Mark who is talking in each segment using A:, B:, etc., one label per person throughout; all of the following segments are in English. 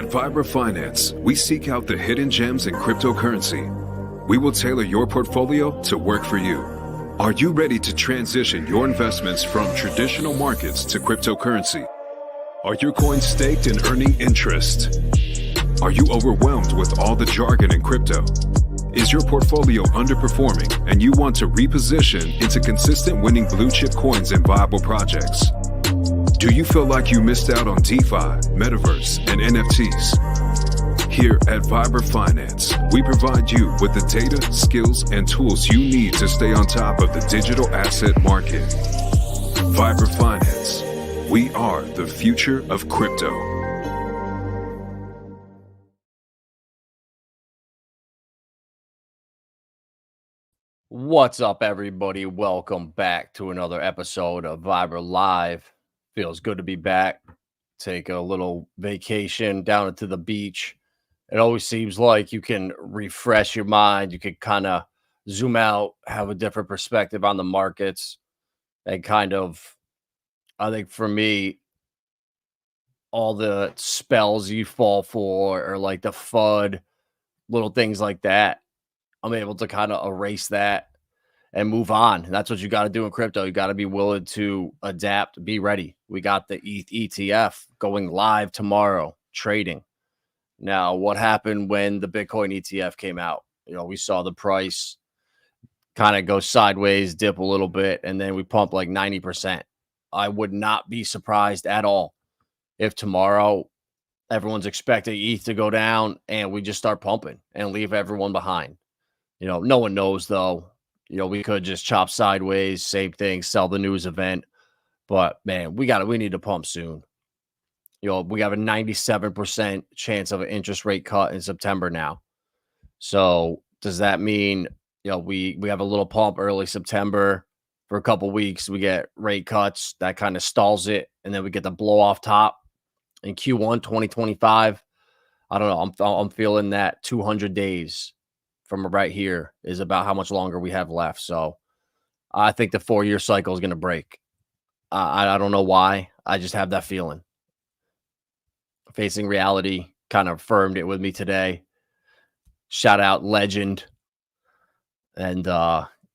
A: At Vibrafinance, we seek out the hidden gems in cryptocurrency. We will tailor your portfolio to work for you. Are you ready to transition your investments from traditional markets to cryptocurrency? Are your coins staked and earning interest? Are you overwhelmed with all the jargon in crypto? Is your portfolio underperforming and you want to reposition into consistent winning blue chip coins and viable projects? Do you feel like you missed out on DeFi, Metaverse, and NFTs? Here at Vibrafinance, we provide you with the data, skills, and tools you need to stay on top of the digital asset market. Vibrafinance, we are the future of crypto.
B: What's up, everybody? Welcome back to another episode of Vibra Live. Feels good to be back. Take a little vacation down to the beach. It always seems like you can refresh your mind. You can kind of zoom out, have a different perspective on the markets, and kind of, I think for me, all the spells you fall for or like the FUD, little things like that, I'm able to kind of erase that and move on. That's what you got to do in crypto. You got to be willing to adapt, be ready. We got the ETH ETF going live tomorrow, trading. Now, what happened when the Bitcoin ETF came out? You know, we saw the price kind of go sideways, dip a little bit, and then we pumped like 90%. I would not be surprised at all if tomorrow everyone's expecting ETH to go down and we just start pumping and leave everyone behind. You know, no one knows though. You know, we could just chop sideways, same thing, sell the news event. But man, we need to pump soon. You know, we have a 97% chance of an interest rate cut in September now. So does that mean, you know, we have a little pump early September for a couple weeks, we get rate cuts, that kind of stalls it, and then we get the blow off top in Q1 2025. I don't know. I'm feeling that 200 days from right here is about how much longer we have left. So I think the 4-year cycle is going to break. I don't know why. I just have that feeling. Facing Reality kind of affirmed it with me today. Shout out Legend. And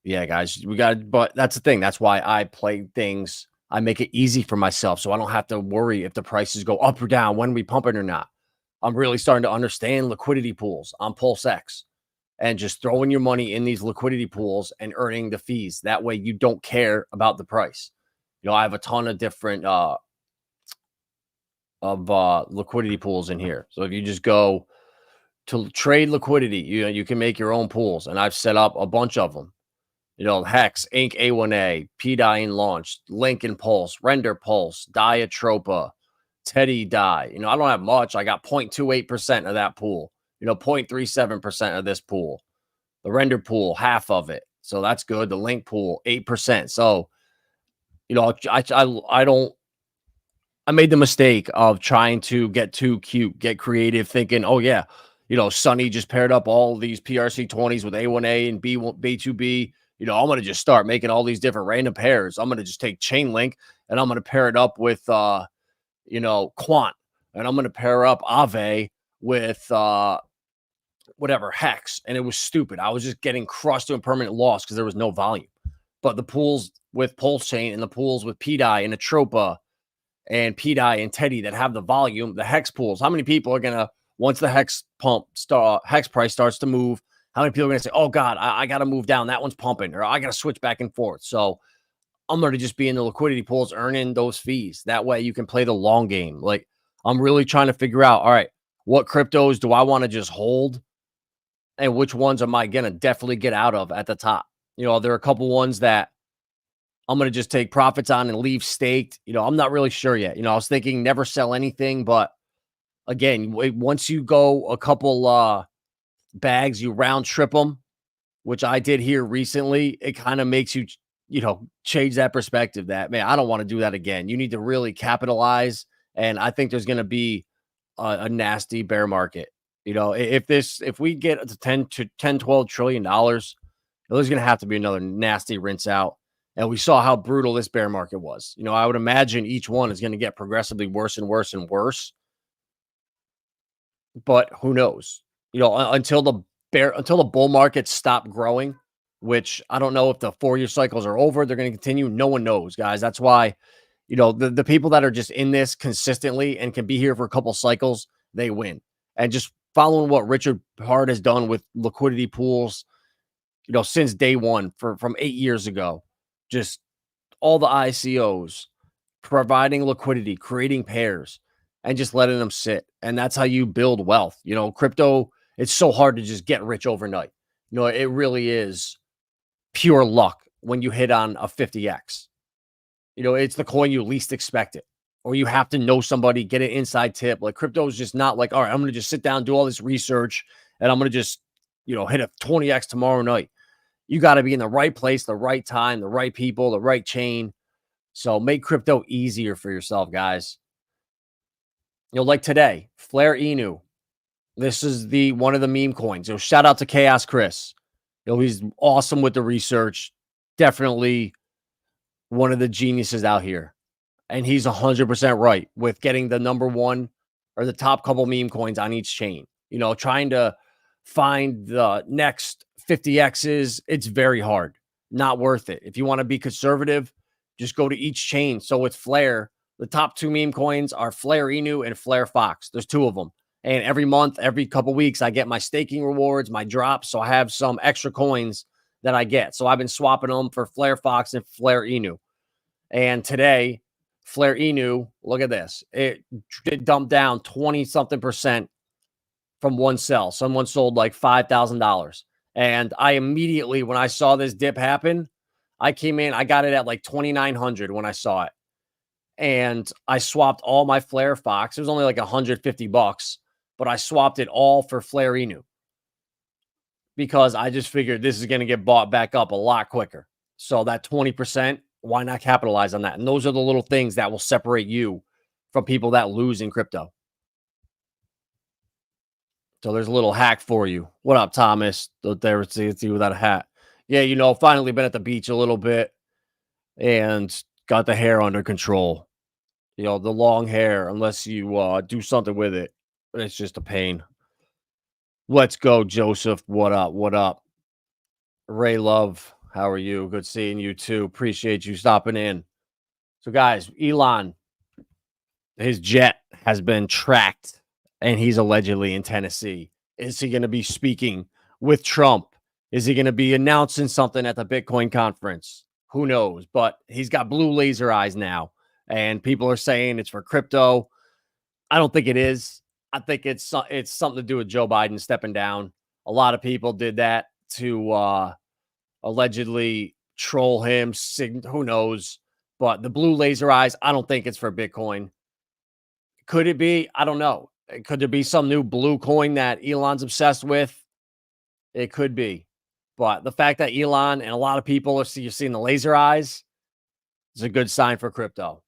B: yeah, guys, but that's the thing. That's why I play things. I make it easy for myself so I don't have to worry if the prices go up or down, when we pump it or not. I'm really starting to understand liquidity pools on PulseX. And just throwing your money in these liquidity pools and earning the fees. That way you don't care about the price. You know, I have a ton of different liquidity pools in here. So if you just go to trade liquidity, you can make your own pools. And I've set up a bunch of them. You know, Hex, Inc. A1A, PDI Launch, Lincoln Pulse, Render Pulse, Diatropa, Teddy Die. You know, I don't have much. I got 0.28% of that pool. You know, 0.37% of this pool. The render pool, half of it. So that's good. The link pool, 8%. So, you know, I made the mistake of trying to get too cute, get creative, thinking, oh yeah, you know, Sonny just paired up all these PRC20s with A1A and B2B. You know, I'm going to just start making all these different random pairs. I'm going to just take Chainlink and I'm going to pair it up with, you know, Quant. And I'm going to pair up Aave with whatever Hex, and it was stupid. I was just getting crushed to a permanent loss because there was no volume. But the pools with Pulse Chain and the pools with PDI and Atropa and PDI and Teddy that have the volume, the Hex pools, how many people are gonna, once the Hex Hex price starts to move, how many people are gonna say, oh God, I gotta move down, that one's pumping, or I gotta switch back and forth? So I'm gonna just be in the liquidity pools earning those fees. That way you can play the long game. Like, I'm really trying to figure out, all right, what cryptos do I want to just hold and which ones am I going to definitely get out of at the top? You know, there are a couple ones that I'm going to just take profits on and leave staked. You know, I'm not really sure yet. You know, I was thinking never sell anything, but again, once you go a couple bags, you round trip them, which I did here recently. It kind of makes you, you know, change that perspective that, man, I don't want to do that again. You need to really capitalize. And I think there's going to be a nasty bear market. You know, if we get to 10, 12 trillion dollars, there's going to have to be another nasty rinse out. And we saw how brutal this bear market was. You know, I would imagine each one is going to get progressively worse and worse and worse. but who knows? Until the bull market stop growing, which I don't know if the 4-year cycles are over, they're going to continue. No one knows, guys. That's why, the people that are just in this consistently and can be here for a couple cycles, they win. And just following what Richard Hart has done with liquidity pools, since day one from 8 years ago, just all the ICOs providing liquidity, creating pairs, and just letting them sit. And that's how you build wealth. Crypto, it's so hard to just get rich overnight. It really is pure luck when you hit on a 50x. It's the coin you least expect it. Or you have to know somebody, get an inside tip. Like, crypto is just not like, all right, I'm going to just sit down, do all this research, and I'm going to just, hit a 20x tomorrow night. You got to be in the right place, the right time, the right people, the right chain. So make crypto easier for yourself, guys. Like today, Flare Inu. This is one of the meme coins. Shout out to Chaos Chris. He's awesome with the research. Definitely one of the geniuses out here. And he's 100% right with getting the number one or the top couple meme coins on each chain. Trying to find the next 50Xs, it's very hard. Not worth it. If you want to be conservative, just go to each chain. So with Flare, the top 2 meme coins are Flare Inu and Flare Fox. There's 2 of them. And every month, every couple weeks, I get my staking rewards, my drops. So I have some extra coins that I get. So I've been swapping them for Flare Fox and Flare Inu. And today, Flare Inu, look at this. It dumped down 20-something% from one sell. Someone sold like $5,000. And I immediately, when I saw this dip happen, I came in, I got it at like 2,900 when I saw it. And I swapped all my Flare Fox. It was only like $150, but I swapped it all for Flare Inu because I just figured this is going to get bought back up a lot quicker. So that 20%, why not capitalize on that? And those are the little things that will separate you from people that lose in crypto. So there's a little hack for you. What up, Thomas? There, it's you without a hat. Yeah, finally been at the beach a little bit and got the hair under control. The long hair, unless you do something with it, it's just a pain. Let's go, Joseph. What up? What up? Ray Love, how are you? Good seeing you too. Appreciate you stopping in. So, guys, Elon, his jet has been tracked, and he's allegedly in Tennessee. Is he going to be speaking with Trump? Is he going to be announcing something at the Bitcoin conference? Who knows? But he's got blue laser eyes now, and people are saying it's for crypto. I don't think it is. I think it's something to do with Joe Biden stepping down. A lot of people did that to allegedly troll him. Who knows? But the blue laser eyes, I don't think it's for Bitcoin. Could it be? I don't know. Could there be some new blue coin that Elon's obsessed with? It could be. But the fact that Elon and a lot of people are you're seeing the laser eyes is a good sign for crypto.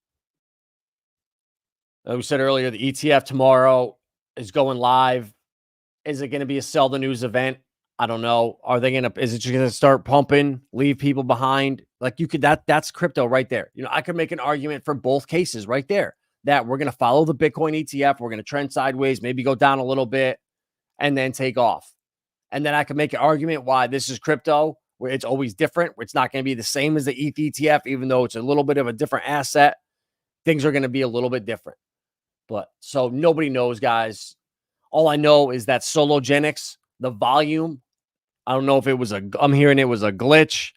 B: Like we said earlier, the ETF tomorrow is going live. Is it going to be a sell the news event? I don't know. Is it just going to start pumping, leave people behind? Like that's crypto right there. I could make an argument for both cases right there that we're going to follow the Bitcoin ETF. We're going to trend sideways, maybe go down a little bit and then take off. And then I can make an argument why this is crypto, where it's always different, where it's not going to be the same as the ETH ETF, even though it's a little bit of a different asset. Things are going to be a little bit different. But so nobody knows, guys. All I know is that Sologenics, the volume, I don't know if it was I'm hearing it was a glitch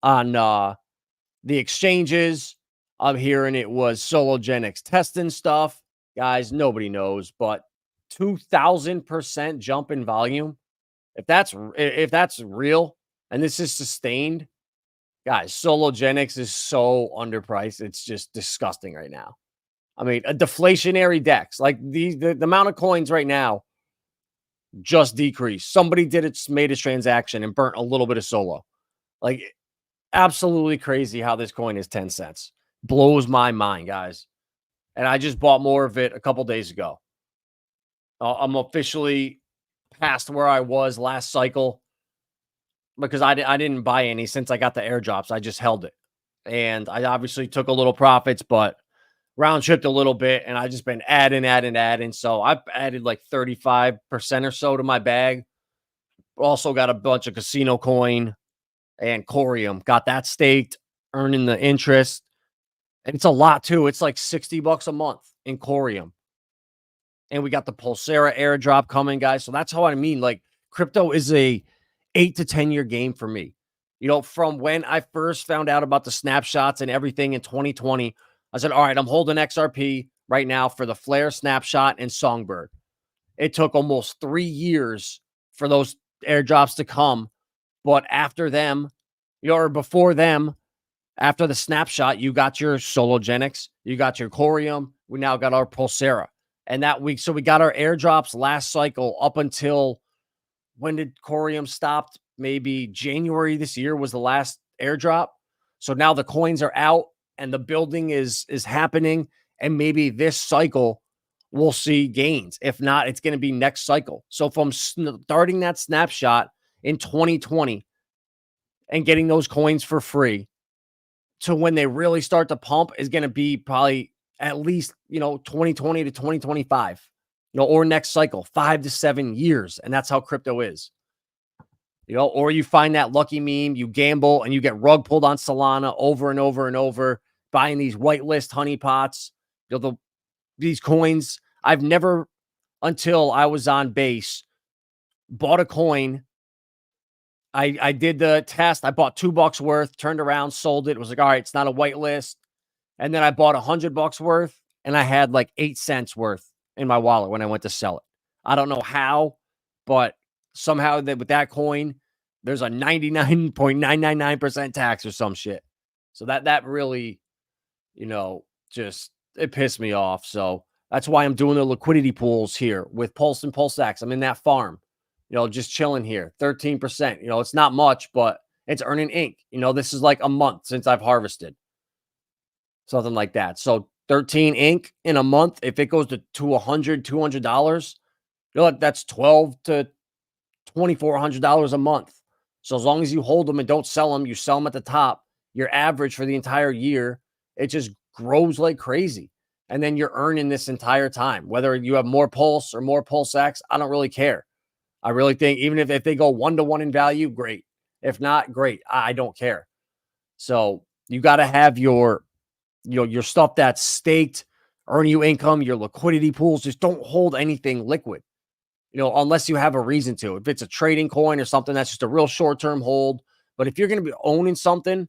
B: on the exchanges. I'm hearing it was Sologenics testing stuff. Guys, nobody knows, but 2,000% jump in volume. If that's real and this is sustained, guys, Sologenics is so underpriced. It's just disgusting right now. I mean, a deflationary DEX, like the amount of coins right now just decreased. Somebody made a transaction and burnt a little bit of Solo. Like, absolutely crazy how this coin is 10 cents. Blows my mind, guys. And I just bought more of it a couple days ago. I'm officially past where I was last cycle because I didn't buy any since I got the airdrops. I just held it. And I obviously took a little profits, but round tripped a little bit, and I just been adding. So I've added like 35% or so to my bag. Also got a bunch of casino coin and Corium. Got that staked, earning the interest. And it's a lot too. It's like $60 a month in Corium. And we got the Pulsera airdrop coming, guys. So that's how I mean. Like, crypto is a 8 to 10 year game for me. You know, from when I first found out about the snapshots and everything in 2020, I said, all right, I'm holding XRP right now for the Flare snapshot and Songbird. It took almost 3 years for those airdrops to come. But after them, you know, or before them, after the snapshot, you got your Sologenics, you got your Corium. We now got our Pulsera. And that week, so we got our airdrops last cycle up until when did Corium stopped? Maybe January this year was the last airdrop. So now the coins are out and the building is happening. And maybe this cycle we'll see gains. If not, it's going to be next cycle. So from starting that snapshot in 2020 and getting those coins for free to when they really start to pump is going to be probably at least, 2020 to 2025, or next cycle, 5 to 7 years. And that's how crypto is, or you find that lucky meme, you gamble and you get rug pulled on Solana over and over and over, buying these whitelist honeypots, these coins. I've never, until I was on base, bought a coin. I did the test. I bought $2 worth, turned around, sold it. It was like, all right, it's not a whitelist. And then I bought $100 worth and I had like 8 cents worth in my wallet when I went to sell it. I don't know how, but somehow with that coin, there's a 99.999% tax or some shit. So that really, just it pissed me off. So that's why I'm doing the liquidity pools here with Pulse and PulseX. I'm in that farm, just chilling here. 13%. It's not much, but it's earning ink. This is like a month since I've harvested. Something like that. So 13 ink in a month, if it goes to $200, that's $1,200 to $2,400 a month. So as long as you hold them and don't sell them, you sell them at the top, your average for the entire year, it just grows like crazy. And then you're earning this entire time. Whether you have more Pulse or more PulseX, I don't really care. I really think even if they go 1-to-1 in value, great. If not, great. I don't care. So you got to have your stuff that's staked, earn you income, your liquidity pools. Just don't hold anything liquid, unless you have a reason to. If it's a trading coin or something, that's just a real short-term hold. But if you're going to be owning something,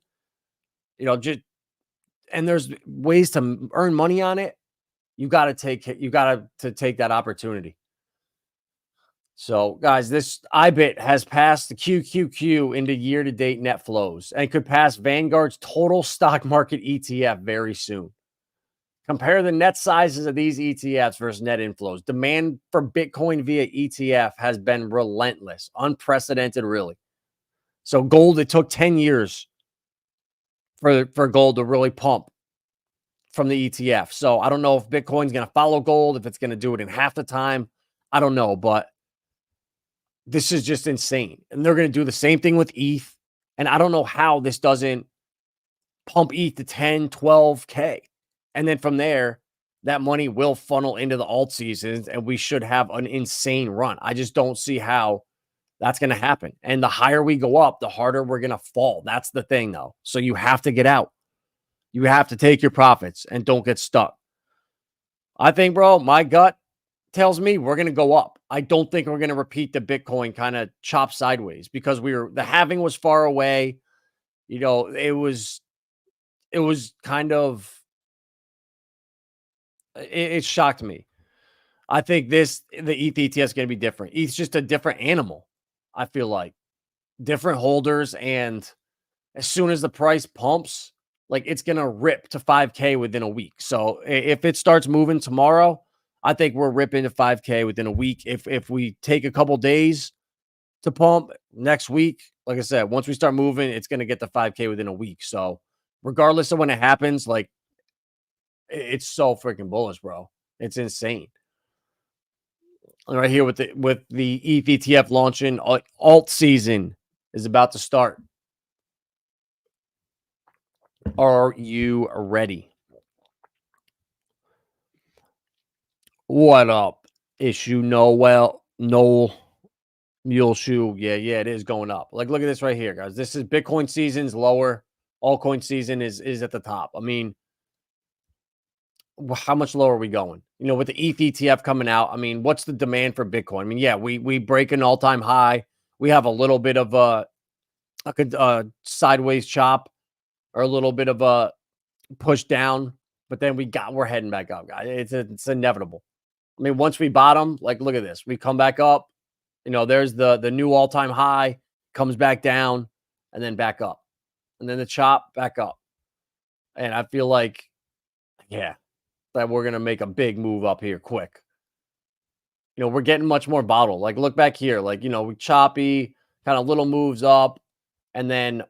B: and there's ways to earn money on it, you got to take that opportunity. So, guys, this IBIT has passed the QQQ into year-to-date net flows and could pass Vanguard's total stock market ETF very soon. Compare the net sizes of these ETFs versus net inflows. Demand for Bitcoin via ETF has been relentless, unprecedented, really. So gold, it took 10 years for gold to really pump from the ETF. So I don't know if Bitcoin's going to follow gold, if it's going to do it in half the time. I don't know, but this is just insane. And they're going to do the same thing with ETH. And I don't know how this doesn't pump ETH to 10, 12K. And then from there, that money will funnel into the alt seasons and we should have an insane run. I just don't see how that's going to happen. And the higher we go up, the harder we're going to fall. That's the thing, though. So you have to get out. You have to take your profits and don't get stuck. I think, bro, my gut tells me we're going to go up. I don't think we're going to repeat the Bitcoin kind of chop sideways because the halving was far away. It was kind of, it shocked me. I think the ETH ETF is going to be different. ETH's just a different animal. I feel like different holders. And as soon as the price pumps, like it's going to rip to 5K within a week. So if it starts moving tomorrow, I think we're ripping to 5K within a week. If we take a couple days to pump next week, like I said, once we start moving, it's going to get to 5K within a week. So regardless of when it happens, like it's so freaking bullish, bro. It's insane. Right here with the ETH ETF launching, alt season is about to start. Are you ready? What up? Issue Noel Mule Shoe. Yeah, it is going up. Like, look at this right here, guys. This is Bitcoin season's lower. Altcoin season is at the top. I mean, how much lower are we going? With the ETH ETF coming out, I mean, what's the demand for Bitcoin? I mean, yeah, we break an all-time high. We have a little bit of a sideways chop or a little bit of a push down, but then we're heading back up, guys. It's inevitable. I mean, once we bottom, like, look at this. We come back up. There's the new all-time high, comes back down, and then back up. And then the chop back up. And I feel like, yeah, that we're going to make a big move up here quick. We're getting much more bottled. Like, look back here. Like, we choppy, kind of little moves up, and then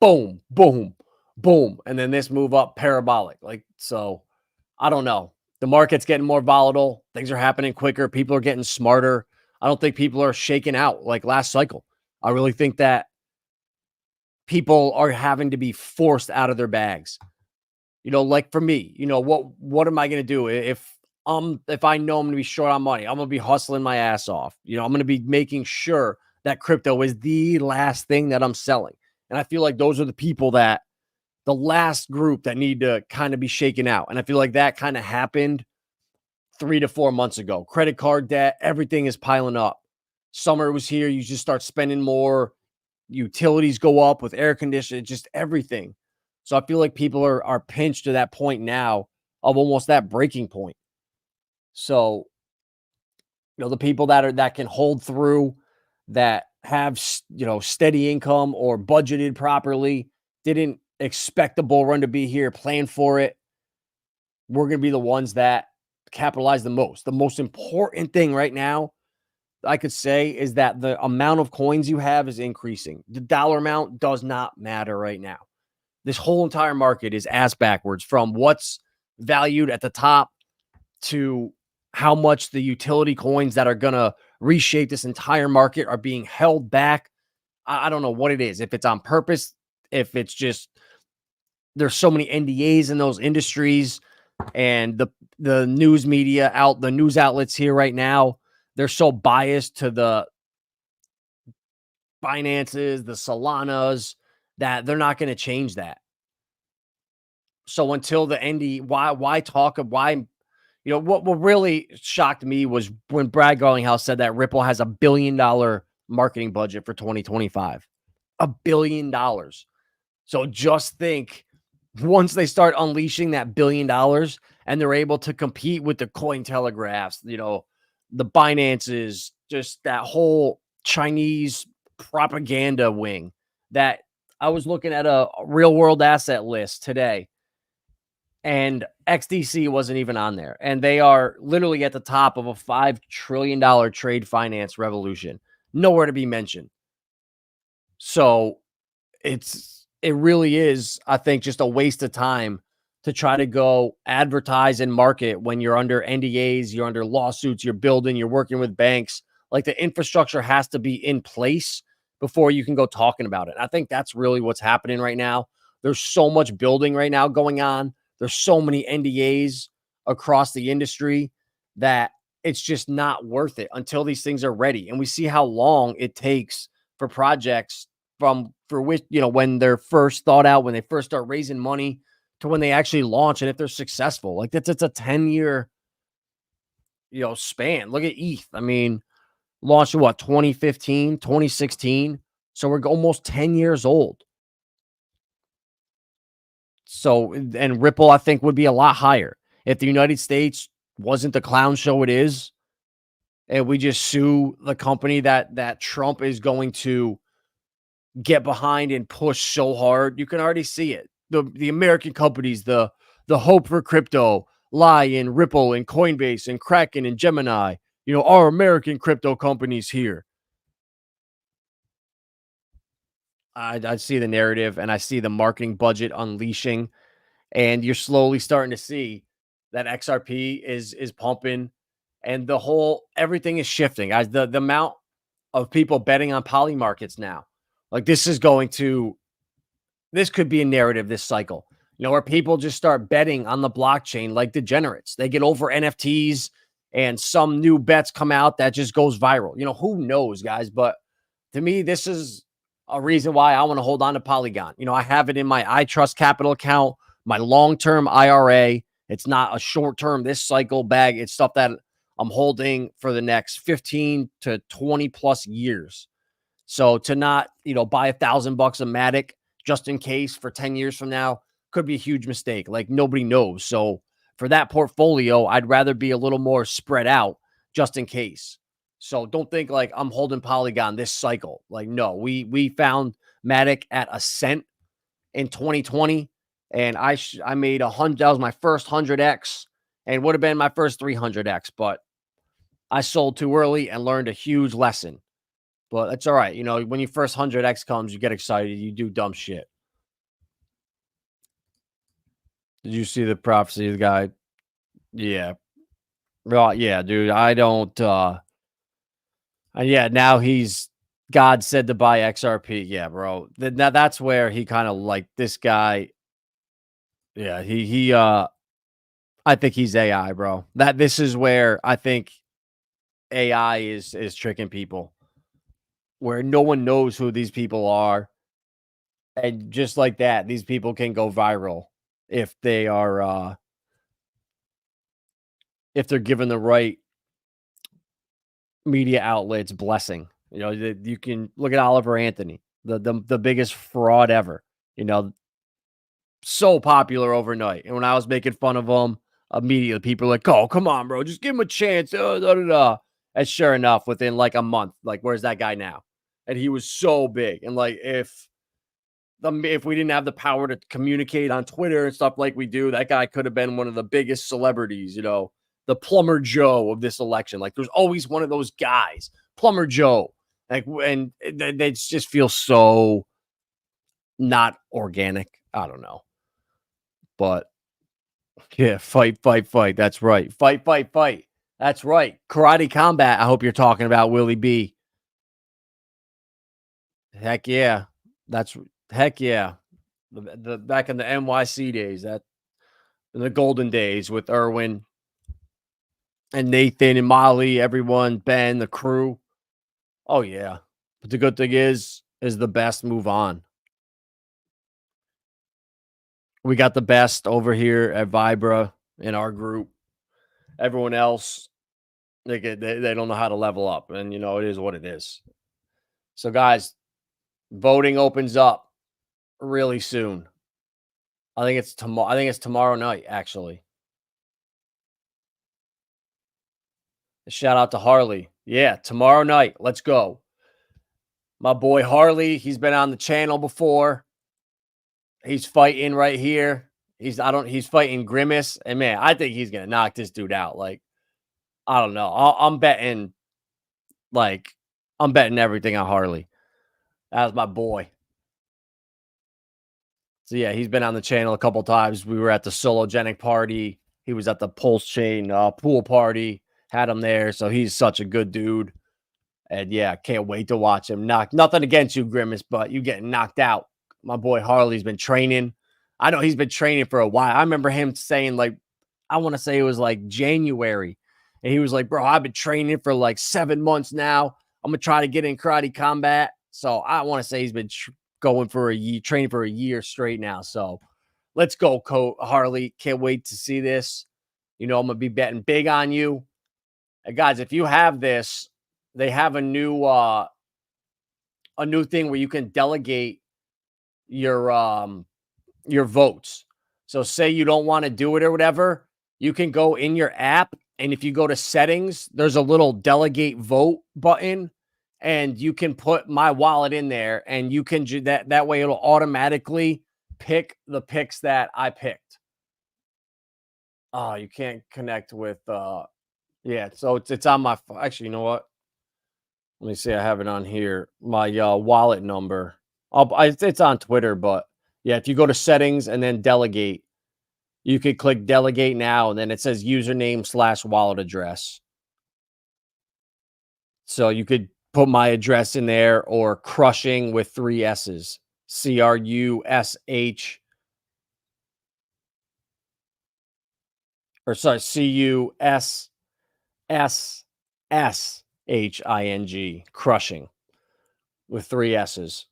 B: boom, boom, boom. And then this move up parabolic. Like, so I don't know. The market's getting more volatile. Things are happening quicker. People are getting smarter. I don't think people are shaking out like last cycle. I really think that people are having to be forced out of their bags. Like for me, what am I going to do if I know I'm going to be short on money? I'm going to be hustling my ass off. I'm going to be making sure that crypto is the last thing that I'm selling. And I feel like those are the last group that need to kind of be shaken out. And I feel like that kind of happened 3 to 4 months ago. Credit card debt, everything is piling up. Summer was here. You just start spending more. Utilities go up with air conditioning, just everything. So I feel like people are pinched to that point now of almost that breaking point. So, the people that can hold through, that have, steady income or budgeted properly, didn't expect the bull run to be here, plan for it. We're going to be the ones that capitalize the most. The most important thing right now I could say is that the amount of coins you have is increasing. The dollar amount does not matter right now. This whole entire market is ass backwards from what's valued at the top to how much the utility coins that are going to reshape this entire market are being held back. I don't know what it is. If it's on purpose, if it's just there's so many NDAs in those industries, and the news media the news outlets here right now, they're so biased to the Binances, the Solanas, that they're not going to change that. So until the ND, why talk of why, what really shocked me was when Brad Garlinghouse said that Ripple has $1 billion marketing budget for 2025. $1 billion. So just think, once they start unleashing that $1 billion and they're able to compete with the Cointelegraphs, the Binances, just that whole Chinese propaganda wing, that I was looking at a real world asset list today, and XDC wasn't even on there. And they are literally at the top of a $5 trillion trade finance revolution. Nowhere to be mentioned. So it really is, I think, just a waste of time to try to go advertise and market when you're under NDAs, you're under lawsuits, you're building, you're working with banks. Like, the infrastructure has to be in place before you can go talking about it. I think that's really what's happening right now. There's so much building right now going on. There's so many NDAs across the industry that it's just not worth it until these things are ready. And we see how long it takes for projects for which, when they're first thought out, when they first start raising money, to when they actually launch, and if they're successful. Like, it's a 10-year, span. Look at ETH. I mean, launched in 2015, 2016. So we're almost 10 years old. So, and Ripple, I think, would be a lot higher if the United States wasn't the clown show it is, and we just sue the company that Trump is going to get behind and push so hard. You can already see it. The American companies, the hope for crypto, lie in Ripple and Coinbase and Kraken and Gemini. Our American crypto companies here. I see the narrative, and I see the marketing budget unleashing, and you're slowly starting to see that XRP is pumping, and everything is shifting. As the amount of people betting on poly markets now, like, this could be a narrative this cycle. where people just start betting on the blockchain like degenerates. They get over NFTs and some new bets come out that just goes viral. Who knows, guys? But to me, this is a reason why I want to hold on to Polygon. I have it in my ITRUSTCAPITAL account, my long-term IRA. It's not a short-term this cycle bag. It's stuff that I'm holding for the next 15 to 20 plus years. So to not, buy $1,000 a Matic just in case for 10 years from now could be a huge mistake. Like nobody knows. So for that portfolio, I'd rather be a little more spread out just in case. So don't think like I'm holding Polygon this cycle. Like, no, we found Matic at a cent in 2020, and I made 100. That was my first 100x, and would have been my first 300x, but I sold too early and learned a huge lesson. But it's all right. When your first 100x comes, you get excited. You do dumb shit. Did you see the prophecy of the guy? Yeah. Well, yeah, dude. I don't. Yeah, now God said to buy XRP. Yeah, bro. That's where he kind of like this guy. Yeah, I think he's AI, bro. This is where I think AI is tricking people, where no one knows who these people are. And just like that, these people can go viral if they are if they're given the right media outlets blessing. You can look at Oliver Anthony, the biggest fraud ever. So popular overnight. And when I was making fun of him, immediately people were like, "Oh, come on, bro, just give him a chance." And sure enough, within like a month, like, where's that guy now? And he was so big. And like, if we didn't have the power to communicate on Twitter and stuff like we do, that guy could have been one of the biggest celebrities, the Plumber Joe of this election. Like, there's always one of those guys, Plumber Joe. Like, and they just feel so not organic. I don't know. But yeah, fight, fight, fight. That's right. Fight, fight, fight. That's right. Karate Combat. I hope you're talking about Willie B. Heck yeah. Heck yeah. The back in the NYC days, in the golden days with Irwin and Nathan and Molly, everyone, Ben, the crew. Oh yeah. But the good thing is the best move on. We got the best over here at Vibra in our group. Everyone else, they don't know how to level up, and it is what it is. So guys, voting opens up really soon. I think it's tomorrow. I think it's tomorrow night, actually. Shout out to Harley. Yeah, tomorrow night. Let's go. My boy Harley, he's been on the channel before. He's fighting right here. He's fighting Grimace. And man, I think he's gonna knock this dude out. Like, I don't know. I'm betting everything on Harley. That's my boy. So yeah, he's been on the channel a couple times. We were at the Sologenic party. He was at the Pulse Chain pool party. Had him there. So he's such a good dude. And yeah, can't wait to watch him knock. Nothing against you, Grimace, but you getting knocked out. My boy Harley's been training. I know he's been training for a while. I remember him saying, like, I want to say it was like January. And he was like, bro, I've been training for like 7 months now. I'm going to try to get in karate combat. So I want to say he's been going for a year, training for a year straight now. So let's go, Harley. Can't wait to see this. I'm going to be betting big on you. And guys, if you have this, they have a new thing where you can delegate your votes. So say you don't want to do it or whatever, you can go in your app, and if you go to settings, there's a little delegate vote button, and you can put my wallet in there, and you can do that way it'll automatically pick the picks that I picked. Oh, you can't connect with yeah, so it's on my actually, you know what? Let me see. I have it on here. My wallet number. It's on Twitter, but yeah, if you go to settings and then delegate, you could click delegate now, and then it says username/wallet address. So you could put my address in there, or crushing with 3 S's. CRUSH or sorry, CUSSSHING, crushing, with 3 S's.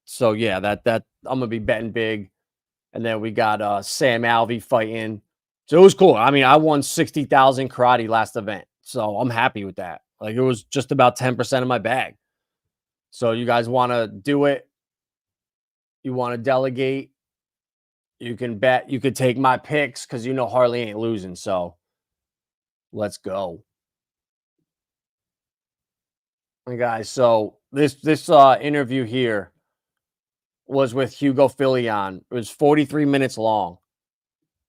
B: So yeah, that I'm gonna be betting big. And then we got Sam Alvey fighting. So it was cool. I mean, I won 60,000 karate last event. So I'm happy with that. Like, it was just about 10% of my bag. So you guys want to do it? You want to delegate? You can bet. You could take my picks because you know Harley ain't losing. So let's go. And guys, so this interview here was with Hugo Filion. It was 43 minutes long.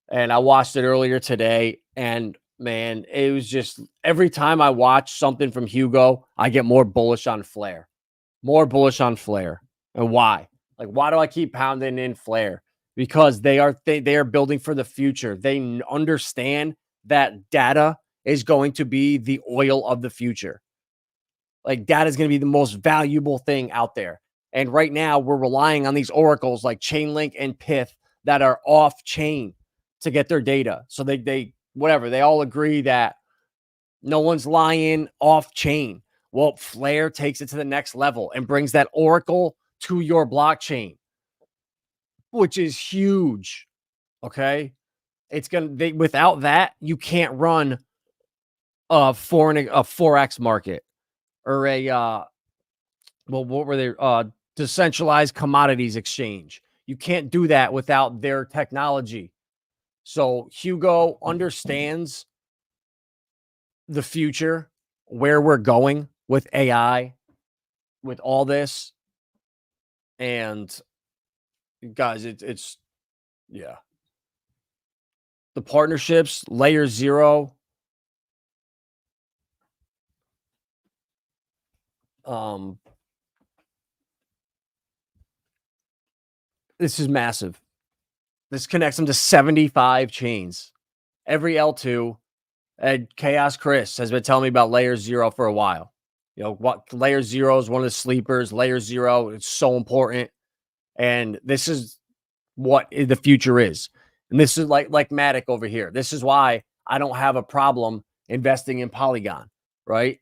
B: And I watched it earlier today, and man, it was just every time I watch something from Hugo, I get more bullish on Flair. More bullish on Flair. And why? Like, why do I keep pounding in Flair? Because they are building for the future. They understand that data is going to be the oil of the future. Like, data is going to be the most valuable thing out there. And right now, we're relying on these oracles like Chainlink and Pith that are off chain to get their data. So they whatever, they all agree that no one's lying off chain. Well, Flare takes it to the next level and brings that oracle to your blockchain, which is huge. Okay. It's without that, you can't run a forex market or what were they? Decentralized commodities exchange. You can't do that without their technology. So Hugo understands the future, where we're going with AI, with all this. And guys, it's yeah. The partnerships, Layer Zero. This is massive. This connects them to 75 chains. Every L2. And Chaos Chris has been telling me about Layer Zero for a while. You know, what Layer Zero is one of the sleepers. Layer Zero, it's so important. And this is what the future is. And this is like Matic over here. This is why I don't have a problem investing in Polygon, right?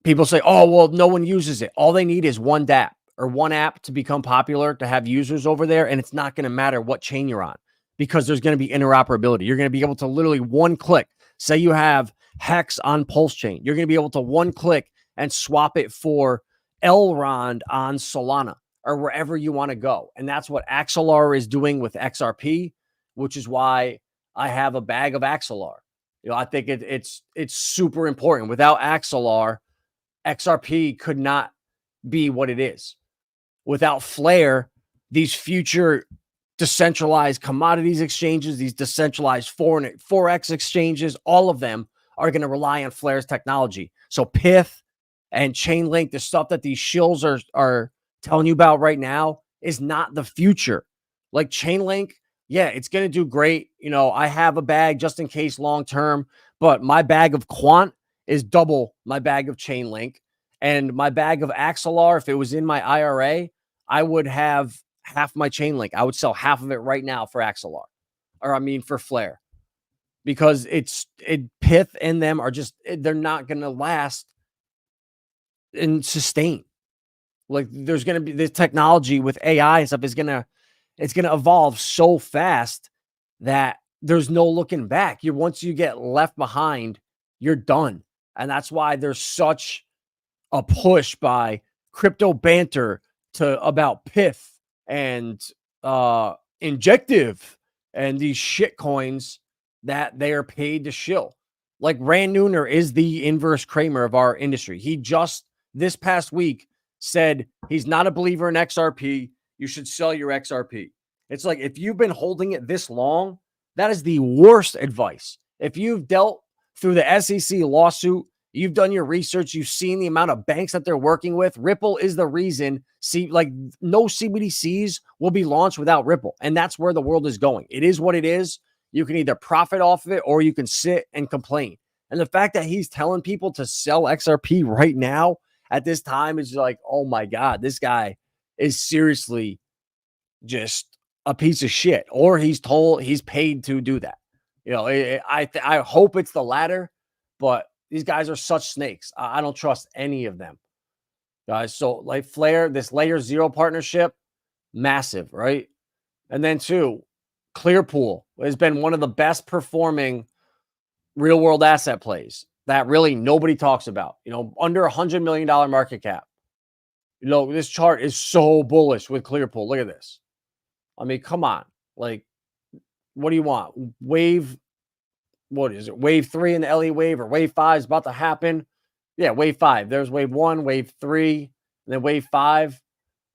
B: People say, oh, well, no one uses it. All they need is one dApp or one app to become popular, to have users over there. And it's not going to matter what chain you're on, because there's going to be interoperability. You're going to be able to literally one click. Say you have Hex on Pulse Chain. You're going to be able to one click and swap it for Elrond on Solana or wherever you want to go. And that's what Axelar is doing with XRP, which is why I have a bag of Axelar. You know, I think it's super important. Without Axelar, XRP could not be what it is. Without Flare, these future decentralized commodities exchanges, these decentralized forex exchanges, all of them are going to rely on Flare's technology. So Pith and Chainlink, the stuff that these shills are telling you about right now, is not the future. Like Chainlink, yeah, it's going to do great. You know, I have a bag just in case long term, but my bag of Quant is double my bag of Chainlink. And my bag of Axelar, if it was in my IRA, I would have half my Chainlink. I would sell half of it right now for Axelar, or I mean for Flare, because Pith and them are just, they're not going to last and sustain. Like, there's going to be this technology with AI and stuff it's going to evolve so fast that there's no looking back. Once you get left behind, you're done. And that's why there's such a push by Crypto Banter about Pith and Injective and these shit coins that they are paid to shill. Like, Rand Nooner is the inverse Kramer of our industry. He just this past week said he's not a believer in XRP. You should sell your XRP. It's like, if you've been holding it this long, that is the worst advice. If you've dealt through the SEC lawsuit, you've done your research, you've seen the amount of banks that they're working with. Ripple is the reason. No CBDCs will be launched without Ripple. And that's where the world is going. It is what it is. You can either profit off of it or you can sit and complain. And the fact that he's telling people to sell XRP right now at this time is like, oh my God, this guy is seriously just a piece of shit, or he's paid to do that. I hope it's the latter, but these guys are such snakes. I don't trust any of them, guys. So like Flare, this Layer Zero partnership, massive, right? And then two, Clearpool has been one of the best performing real world asset plays that really nobody talks about. Under $100 million market cap. This chart is so bullish with Clearpool. Look at this. I mean, come on. Like, what do you want? What is it? Wave 3 in the LE wave, or wave 5 is about to happen. Yeah, wave 5. There's wave 1, wave 3, and then wave 5.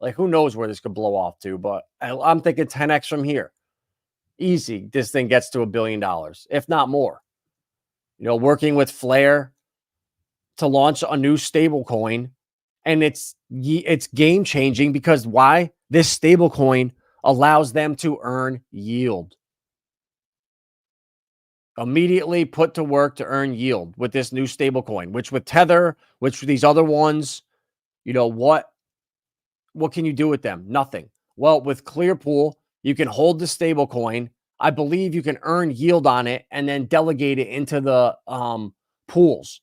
B: Like, who knows where this could blow off to, but I'm thinking 10x from here. Easy. This thing gets to $1 billion, if not more. Working with Flare to launch a new stable coin, and it's game changing because why? This stable coin allows them to earn yield. Immediately put to work to earn yield with this new stable coin, which with Tether, which with these other ones, what can you do with them? Nothing. Well, with Clearpool, you can hold the stable coin. I believe you can earn yield on it and then delegate it into the pools,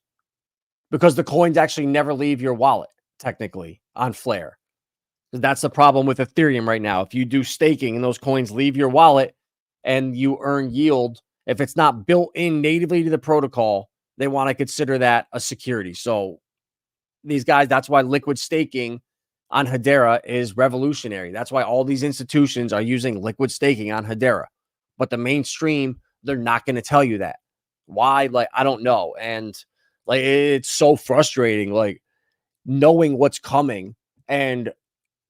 B: because the coins actually never leave your wallet, technically, on Flare. That's the problem with Ethereum right now. If you do staking and those coins leave your wallet and you earn yield, if it's not built in natively to the protocol, they want to consider that a security. So these guys, that's why liquid staking on Hedera is revolutionary. That's why all these institutions are using liquid staking on Hedera. But the mainstream, they're not going to tell you that. Why? Like, I don't know. And like, it's so frustrating, like knowing what's coming. And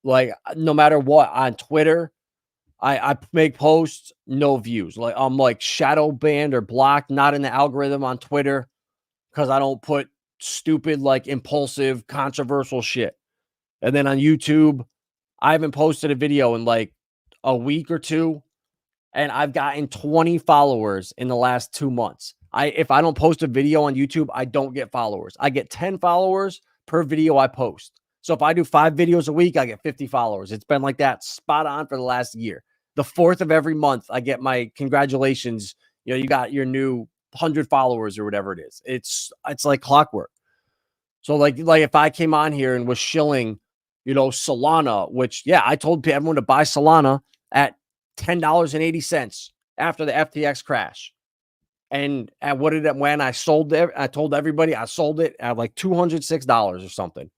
B: like, no matter what, on Twitter, I make posts, no views. Like, I'm like shadow banned or blocked, not in the algorithm on Twitter, because I don't put stupid, like impulsive, controversial shit. And then on YouTube, I haven't posted a video in like a week or two, and I've gotten 20 followers in the last 2 months. If I don't post a video on YouTube, I don't get followers. I get 10 followers per video I post. So if I do 5 videos a week, I get 50 followers. It's been like that spot on for the last year. The 4th of every month, I get my congratulations. You got your new 100 followers or whatever it is. It's like clockwork. So like if I came on here and was shilling, Solana, which, yeah, I told everyone to buy Solana at $10.80 after the FTX crash. And when I sold it, I told everybody I sold it at like $206 or something.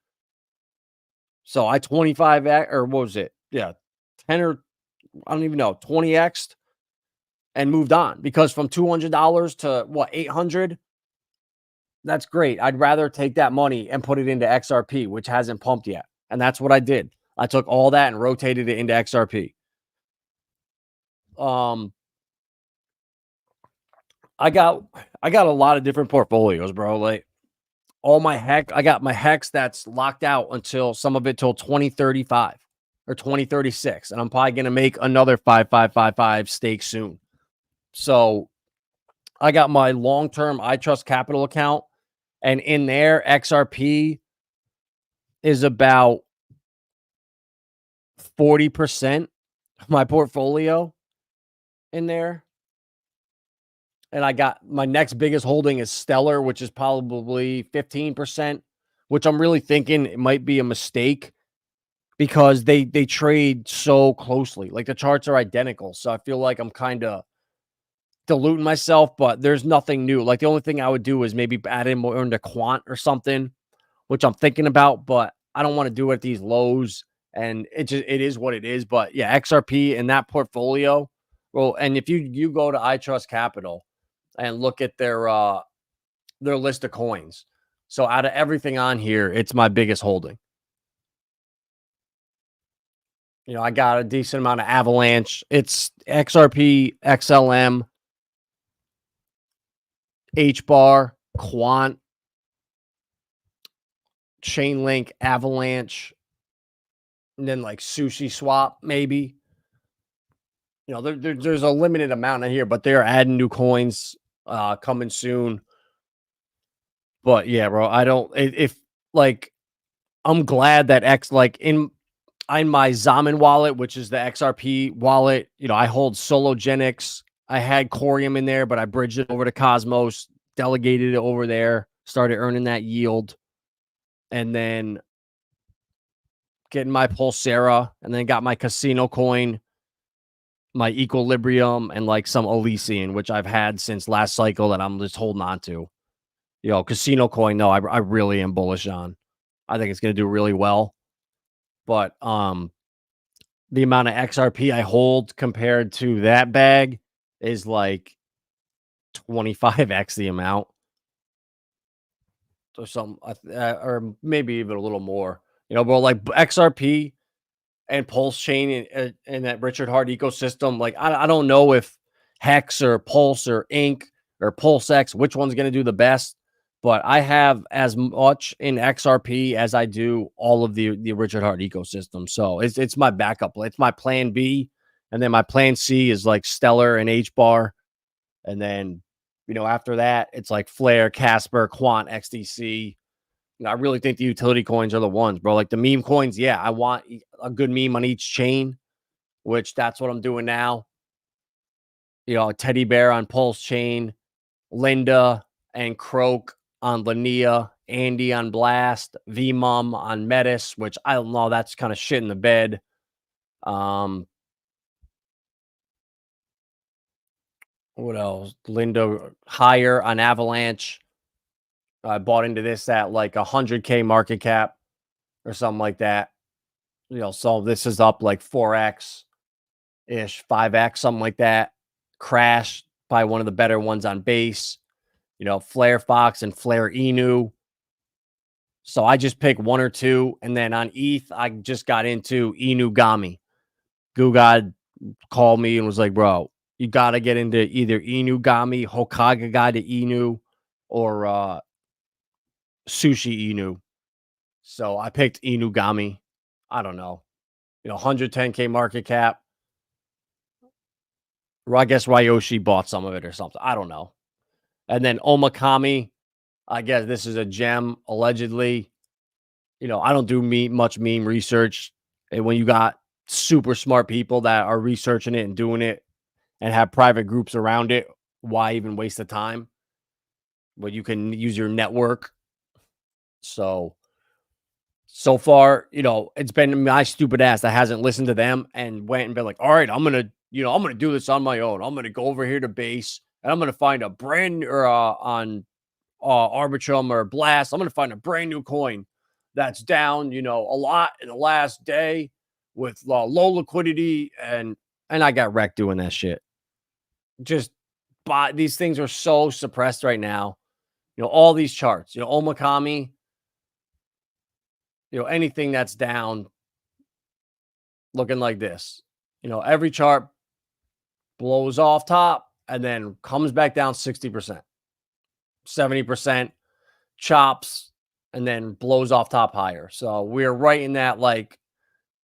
B: So I 25x, or what was it? Yeah, 10 or I don't even know, 20x, and moved on, because from $200 to what, 800, that's great. I'd rather take that money and put it into XRP, which hasn't pumped yet. And that's what I did. I took all that and rotated it into XRP. I got a lot of different portfolios, bro. Like I got my Hex that's locked out until some of it till 2035 or 2036. And I'm probably going to make another 5555 stake soon. So I got my long-term ITRUSTCAPITAL account, and in there, XRP is about 40% of my portfolio in there. And I got my next biggest holding is Stellar, which is probably 15%, which I'm really thinking it might be a mistake, because they trade so closely. Like, the charts are identical. So I feel like I'm kind of diluting myself, but there's nothing new. Like, the only thing I would do is maybe add in more into quant or something, which I'm thinking about, but I don't want to do it at these lows. And it is what it is. But yeah, XRP in that portfolio. Well, and if you go to ITRUSTCAPITAL and look at their list of coins, so out of everything on here, it's my biggest holding. I got a decent amount of Avalanche. It's XRP, XLM, HBAR, Quant, Chainlink, Avalanche, and then like Sushi Swap, maybe. There's a limited amount in here, but they're adding new coins coming soon. But yeah, bro, I'm glad that in my Zaman wallet, which is the XRP wallet, I hold Sologenics. I had Corium in there, but I bridged it over to Cosmos, delegated it over there, started earning that yield, and then getting my Pulsera, and then got my Casino coin, my Equilibrium, and like some Elysian, which I've had since last cycle that I'm just holding on to. Casino coin, though, I really am bullish on. I think it's going to do really well. But the amount of XRP I hold compared to that bag is like 25x the amount or some, or maybe even a little more. But like XRP and Pulse Chain and that Richard Hart ecosystem, like I don't know if Hex or Pulse or Inc or Pulse X, which one's going to do the best. But I have as much in XRP as I do all of the Richard Hart ecosystem. So it's my backup. It's my plan B. And then my plan C is like Stellar and H bar. And then, after that, it's like Flare, Casper, Quant, XDC. I really think the utility coins are the ones, bro. Like the meme coins, yeah, I want a good meme on each chain, which that's what I'm doing now. Teddy Bear on Pulse Chain, Linda and Croak on Linnea, Andy on Blast, V-Mum on Metis, which I don't know, that's kind of shit in the bed. What else? Linda higher on Avalanche. I bought into this at like 100K market cap or something like that. So this is up like 4x ish, 5x, something like that. Crash, probably one of the better ones on base. Flare Fox and Flare Inu. So I just pick one or two. And then on ETH, I just got into Inugami. Gugad called me and was like, bro, you got to get into either Inugami, Hokage to Inu, or Sushi Inu. So I picked Inugami. I don't know. 110K market cap. I guess Ryoshi bought some of it or something. I don't know. And then Omakami, I guess this is a gem, allegedly. I don't do much meme research. And when you got super smart people that are researching it and doing it and have private groups around it, why even waste the time? But you can use your network. So far, it's been my stupid ass that hasn't listened to them and went and been like, all right, I'm going to do this on my own. I'm going to go over here to base and I'm going to find a brand or on Arbitrum or Blast. I'm going to find a brand new coin that's down, a lot in the last day with low liquidity. And I got wrecked doing that shit. Just these things are so suppressed right now. All these charts, Omakami, anything that's down looking like this, every chart blows off top and then comes back down 60%, 70%, chops, and then blows off top higher. So we're right in that like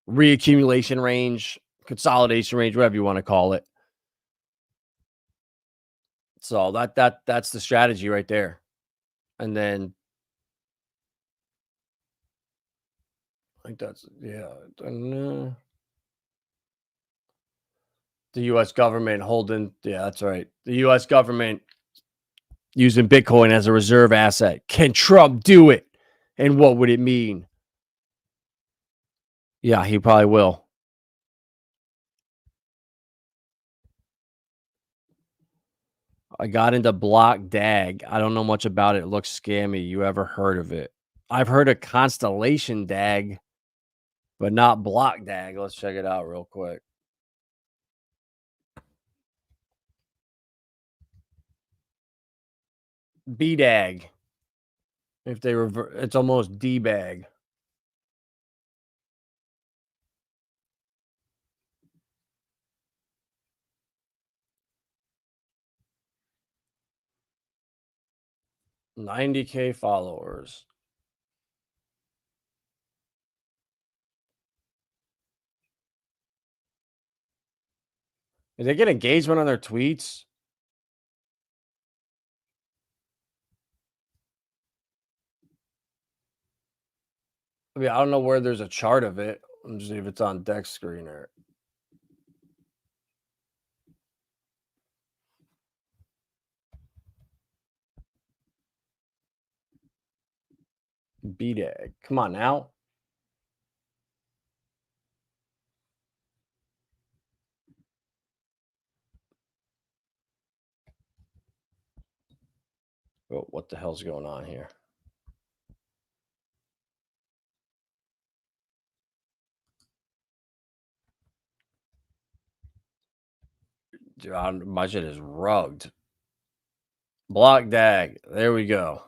B: reaccumulation range, consolidation range, whatever you want to call it. So that's the strategy right there. And then I think that's, yeah. And, the U.S. government holding, yeah, that's right. The U.S. government using Bitcoin as a reserve asset. Can Trump do it? And what would it mean? Yeah, he probably will. I got into Block Dag. I don't know much about it. It looks scammy. You ever heard of it? I've heard of Constellation Dag, but not Block Dag. Let's check it out real quick. B-Dag. If they revert, it's almost D-Bag. $90K followers. Did they get engagement on their tweets? I mean, I don't know where there's a chart of it. Let's see if it's on deck screener. BDAG. Come on now. Oh, what the hell's going on here? Dude, my shit is rugged. Block DAG. There we go.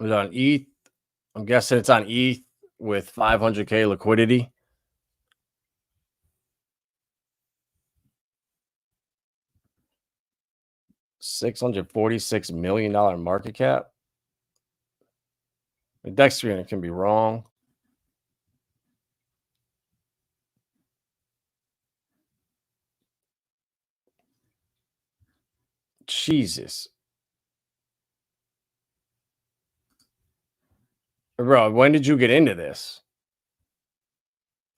B: It was on ETH. I'm guessing it's on ETH with 500K liquidity. $646 million market cap. The deck screener can be wrong. Jesus. Bro, when did you get into this?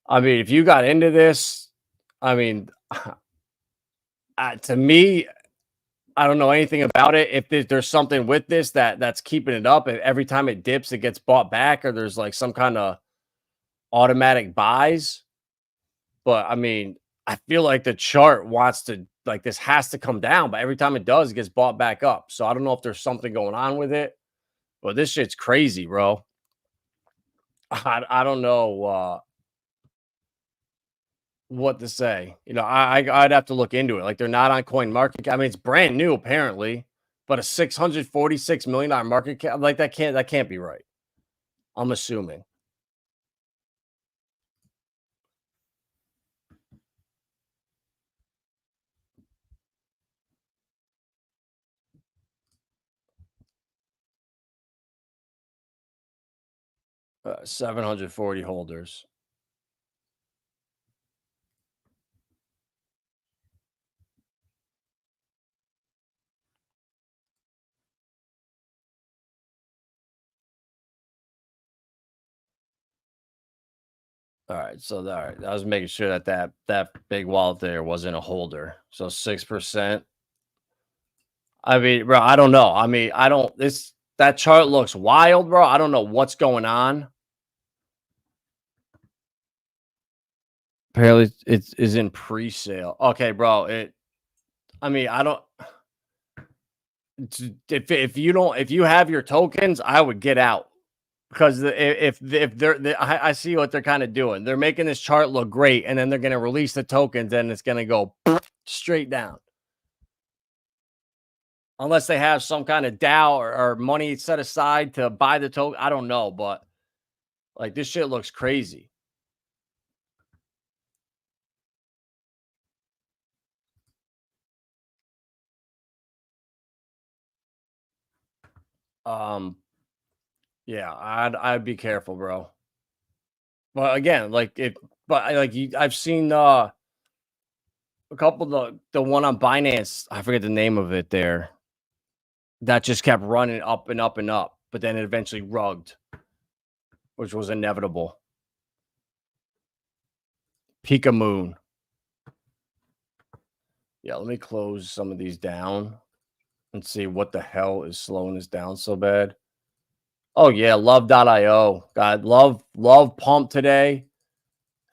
B: I mean, if you got into this, I mean, to me, I don't know anything about it. If there's something with this that's keeping it up, and every time it dips, it gets bought back, or there's like some kind of automatic buys. But I mean, I feel like the chart wants to, like, this has to come down, but every time it does, it gets bought back up. So I don't know if there's something going on with it, but this shit's crazy, bro. I don't know what to say. You know, I'd have to look into it. Like, they're not on coin market cap. I mean, it's brand new apparently, but a $646 million market cap, like, that can't be right. I'm assuming. Uh, 740 holders. All right, so all right, I was making sure that big wallet there wasn't a holder. So 6%. I mean, bro, I don't know. I mean, I don't. This that chart looks wild, bro. I don't know what's going on. Apparently, it is in pre-sale. Okay, bro. I mean, I don't. If you have your tokens, I would get out. Because if I see what they're kind of doing. They're making this chart look great, and then they're going to release the tokens, and it's going to go straight down. Unless they have some kind of DAO or money set aside to buy the token. I don't know, but like, this shit looks crazy. Yeah, I'd be careful, bro. But again, I've seen a couple of the one on Binance, I forget the name of it there, that just kept running up and up and up, but then it eventually rugged, which was inevitable. Pika Moon. Yeah, let me close some of these down and see what the hell is slowing this down so bad. Oh yeah, love.io. God, love pump today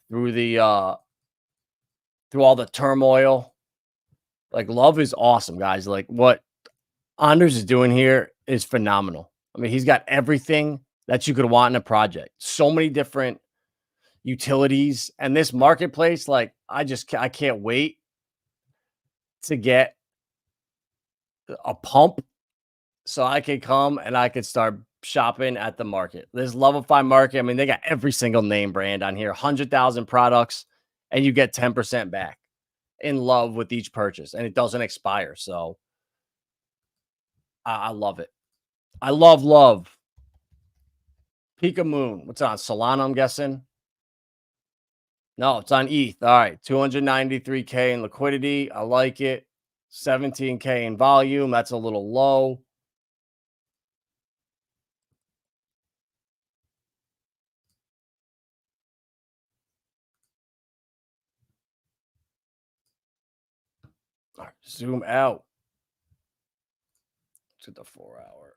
B: through the through all the turmoil. Like, love is awesome, guys. Like, what Anders is doing here is phenomenal. I mean, he's got everything that you could want in a project. So many different utilities, and this marketplace, like, I can't wait to get a pump so I could come and I could start shopping at the market. This Levelify market, I mean, they got every single name brand on here, 100,000 products, and you get 10% back in love with each purchase, and it doesn't expire. So I love it. I love. Pika Moon. What's on Solana? I'm guessing. No, it's on ETH. All right, 293K in liquidity. I like it. 17K in volume. That's a little low. All right, zoom out to the 4-hour.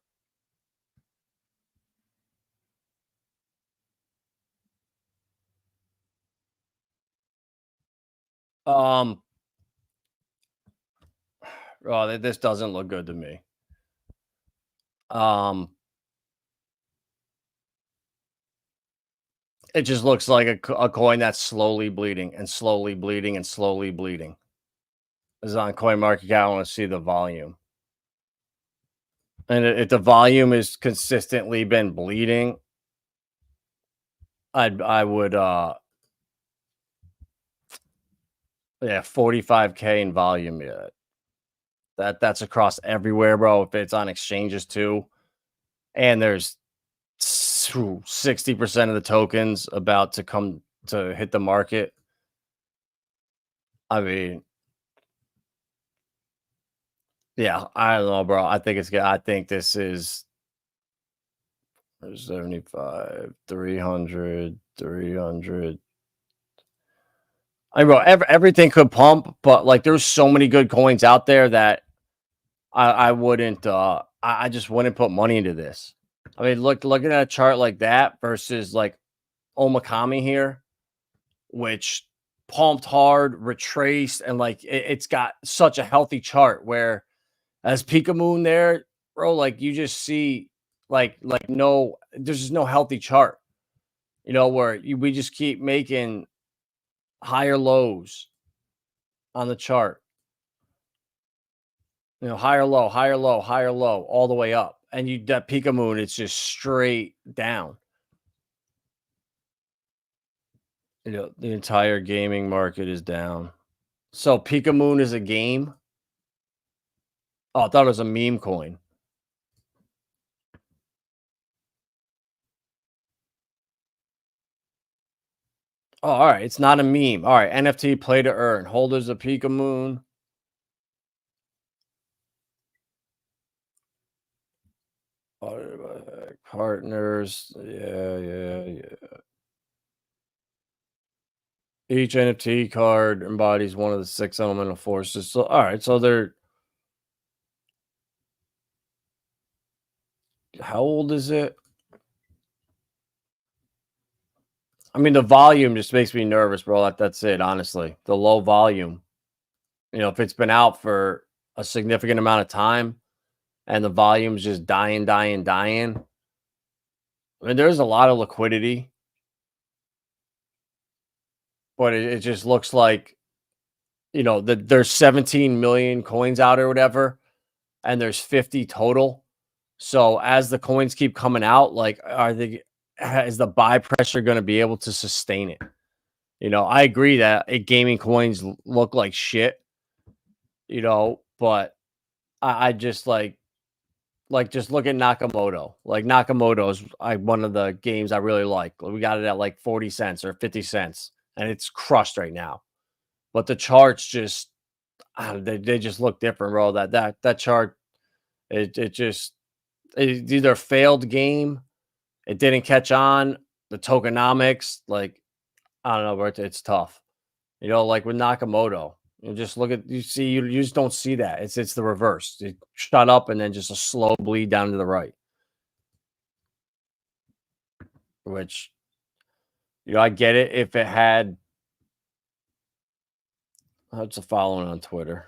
B: Oh, this doesn't look good to me. Um, it just looks like a coin that's slowly bleeding and slowly bleeding and slowly bleeding. This is on CoinMarketCap. I want to see the volume. And if the volume is consistently been bleeding, I would yeah, 45K in volume. Yeah. That's across everywhere, bro. If it's on exchanges too. And there's 60% of the tokens about to come to hit the market. I mean, yeah, I don't know, bro. I think it's good. I think this is 75, 300, 300. I mean, bro, everything could pump, but like there's so many good coins out there that I wouldn't I just wouldn't put money into this. I mean, looking at a chart like that versus like Omakami here, which pumped hard, retraced, and like it's got such a healthy chart where as Pika Moon there, bro, like you just see like no, there's just no healthy chart, where we just keep making higher lows on the chart, higher low, higher low, higher low, all the way up. And that Pika Moon, it's just straight down. The entire gaming market is down. So Pika Moon is a game. Oh, I thought it was a meme coin. Oh, all right. It's not a meme. All right. NFT play to earn. Holders of Pika Moon. Partners. Yeah. Each NFT card embodies one of the 6 elemental forces. So, all right. So they're. How old is it? I mean, the volume just makes me nervous, bro. That's it, honestly. The low volume. If it's been out for a significant amount of time and the volume's just dying. I mean, there's a lot of liquidity, but it just looks like, there's 17 million coins out or whatever, and there's 50 total. So as the coins keep coming out, like, is the buy pressure going to be able to sustain it? I agree that gaming coins look like shit, but I just like just look at Nakamoto. Like Nakamoto is one of the games I really like. We got it at like 40 cents or 50 cents, and it's crushed right now. But the charts just they just look different, bro. That chart, it just it's either failed game, it didn't catch on, the tokenomics, like I don't know, bro. It's tough. Like with Nakamoto. Just look at you just don't see that. It's the reverse. It shut up and then just a slow bleed down to the right. Which I get it if it had what's the following on Twitter.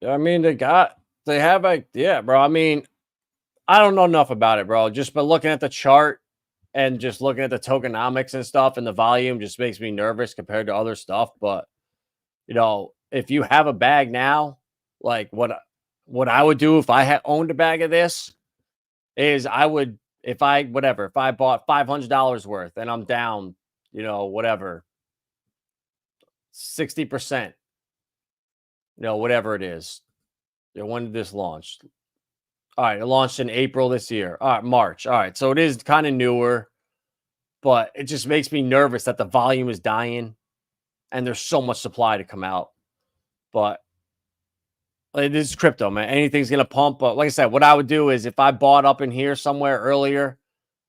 B: I mean, they have yeah, bro. I mean, I don't know enough about it, bro. Just by looking at the chart and just looking at the tokenomics and stuff and the volume just makes me nervous compared to other stuff. But if you have a bag now, like what I would do if I had owned a bag of this is I would if I bought $500 worth and I'm down, whatever 60%, whatever it is. When did this launch? All right, it launched in April this year. All right, March. All right, so it is kind of newer. but it just makes me nervous that the volume is dying and there's so much supply to come out. But it is crypto, man. Anything's gonna pump. But like I said, what I would do is if I bought up in here somewhere earlier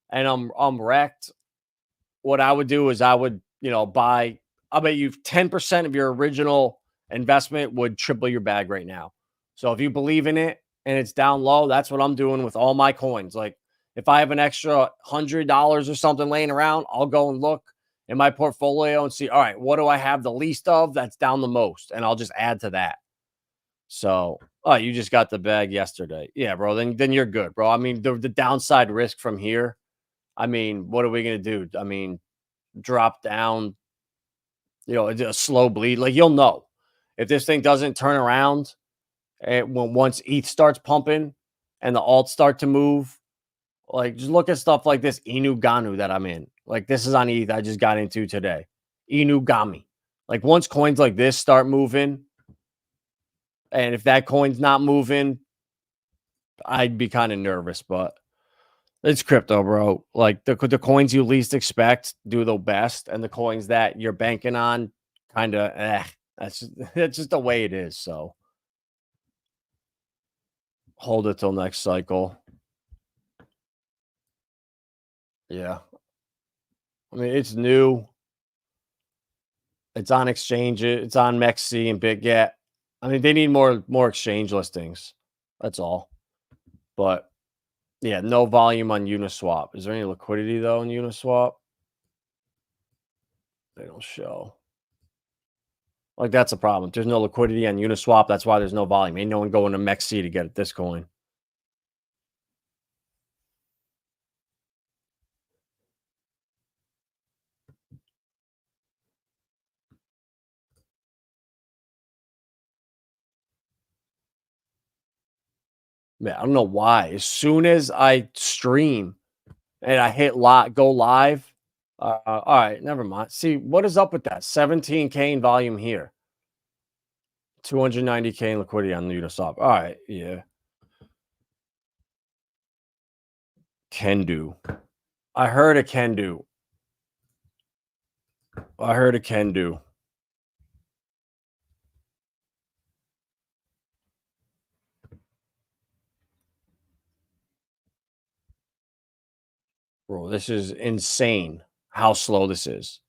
B: and I'm wrecked, what I would do is I would, buy. I bet you 10% of your original investment would triple your bag right now. So if you believe in it and it's down low, that's what I'm doing with all my coins. Like if I have an extra $100 or something laying around, I'll go and look in my portfolio and see, all right, what do I have the least of that's down the most? And I'll just add to that. So, oh, you just got the bag yesterday. Yeah, bro. Then you're good, bro. I mean, the downside risk from here. I mean, what are we gonna do? I mean, drop down, a slow bleed. Like you'll know if this thing doesn't turn around and once ETH starts pumping and the alts start to move. Like just look at stuff like this Inuganu that I'm in. Like this is on ETH I just got into today. Inugami. Like once coins like this start moving, and if that coin's not moving, I'd be kind of nervous, but it's crypto, bro. Like the coins you least expect do the best, and the coins that you're banking on kind of that's just the way it is. So hold it till next cycle. Yeah. I mean, it's new. It's on exchange. It's on MEXC and BitGet. I mean, they need more exchange listings. That's all. But yeah, no volume on Uniswap. Is there any liquidity though in Uniswap? They don't show. Like that's a problem. There's no liquidity on Uniswap. That's why there's no volume. Ain't no one going to MEXC to get this coin. Man, I don't know why. As soon as I stream and I hit go live, all right, never mind. See, what is up with that? 17K in volume here. 290K in liquidity on the Uniswap. All right, yeah. Can do. I heard it can do. I heard it can do. Bro, this is insane how slow this is.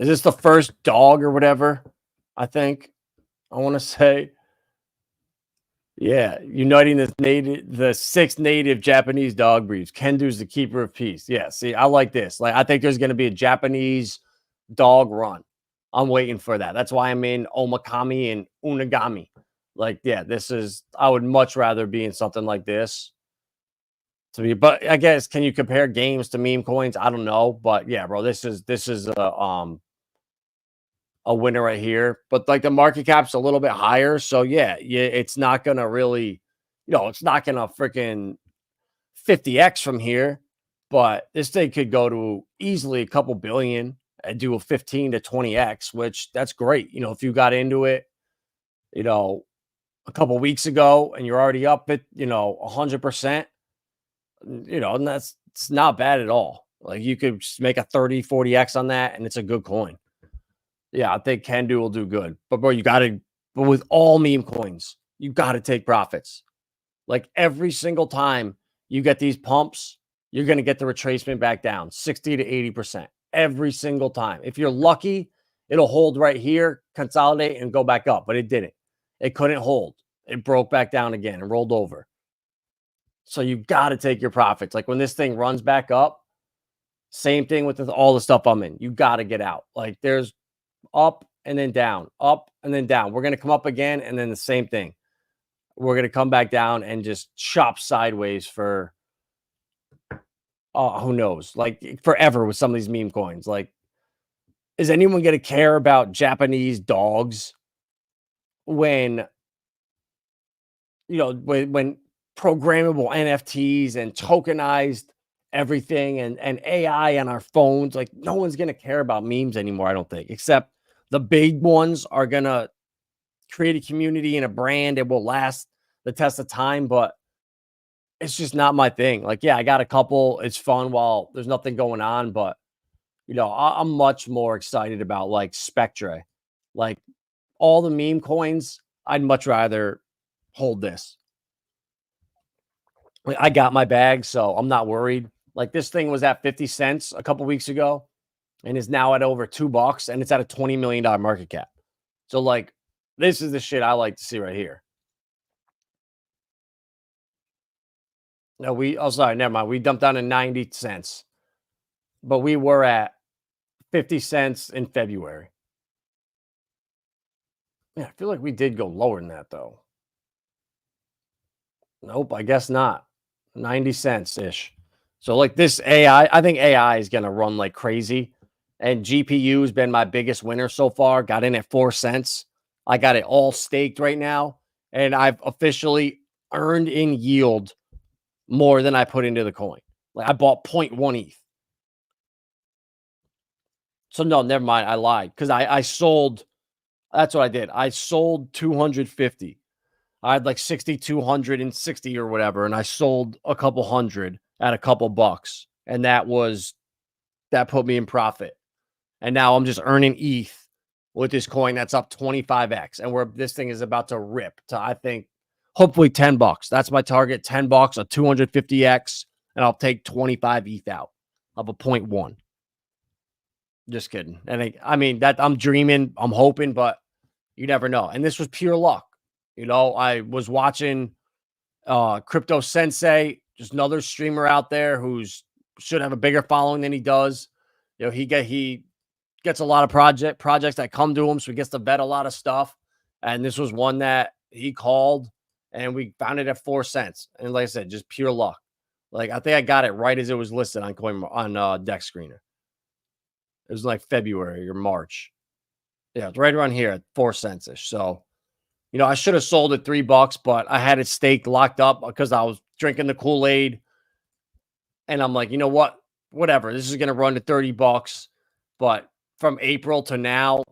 B: Is this the first dog or whatever? I think I want to say. Yeah, uniting the 6 native Japanese dog breeds. Kendu's the keeper of peace. Yeah, see, I like this. Like, I think there's going to be a Japanese dog run. I'm waiting for that. That's why I'm in Omakami and Unagami. Like, yeah, I would much rather be in something like this to be. But I guess, can you compare games to meme coins? I don't know, but yeah, bro, this is a winner right here, but like the market cap's a little bit higher. So yeah, it's not gonna really, it's not gonna freaking 50x from here, but this thing could go to easily a couple billion and do a 15 to 20x, which that's great. If you got into it, a couple weeks ago and you're already up at, 100%, and it's not bad at all. Like you could make a 30, 40x on that and it's a good coin. Yeah, I think Kendu will do good. But bro, but with all meme coins, you gotta take profits. Like every single time you get these pumps, you're gonna get the retracement back down 60 to 80% every single time. If you're lucky, it'll hold right here, consolidate, and go back up. But it didn't. It couldn't hold. It broke back down again and rolled over. So you gotta take your profits. Like when this thing runs back up, same thing with all the stuff I'm in. You gotta get out. Like there's up and then down, up and then down. We're going to come up again and then the same thing. We're going to come back down and just chop sideways for, who knows, like forever with some of these meme coins. Like, is anyone going to care about Japanese dogs when, when programmable NFTs and tokenized everything and AI on our phones? Like, no one's going to care about memes anymore, I don't think, except the big ones are going to create a community and a brand. It will last the test of time, but it's just not my thing. Like, yeah, I got a couple. It's fun while there's nothing going on, but I'm much more excited about like Spectre, like all the meme coins. I'd much rather hold this. Like, I got my bag, so I'm not worried. Like this thing was at 50 cents a couple weeks ago and is now at over $2 and it's at a $20 million market cap. So like this is the shit I like to see right here. No, sorry, never mind. We dumped down to 90 cents, but we were at 50 cents in February. Yeah, I feel like we did go lower than that though. Nope, I guess not. 90 cents ish. So like this AI, I think AI is going to run like crazy. And GPU has been my biggest winner so far. Got in at 4 cents. I got it all staked right now. And I've officially earned in yield more than I put into the coin. Like I bought 0.1 ETH. So no, never mind. I lied because I sold. That's what I did. I sold 250. I had like 6,260 or whatever, and I sold a couple hundred at a couple bucks, and that put me in profit. And now I'm just earning ETH with this coin that's up 25x, and this thing is about to rip to, I think, hopefully $10. That's my target, $10, a 250x, and I'll take 25 ETH out of a 0.1. Just kidding. And I mean that I'm dreaming, I'm hoping, but you never know. And this was pure luck. I was watching Crypto Sensei, just another streamer out there who's should have a bigger following than he does. He gets a lot of projects that come to him, so he gets to vet a lot of stuff. And this was one that he called, and we found it at 4 cents. And like I said, just pure luck. Like I think I got it right as it was listed on Dex Screener. It was like February or March. Yeah, it's right around here at 4 cents ish. So, I should have sold it $3, but I had it staked, locked up because I was drinking the Kool-Aid. And I'm like, you know what? Whatever. This is going to run to $30. But from April to now,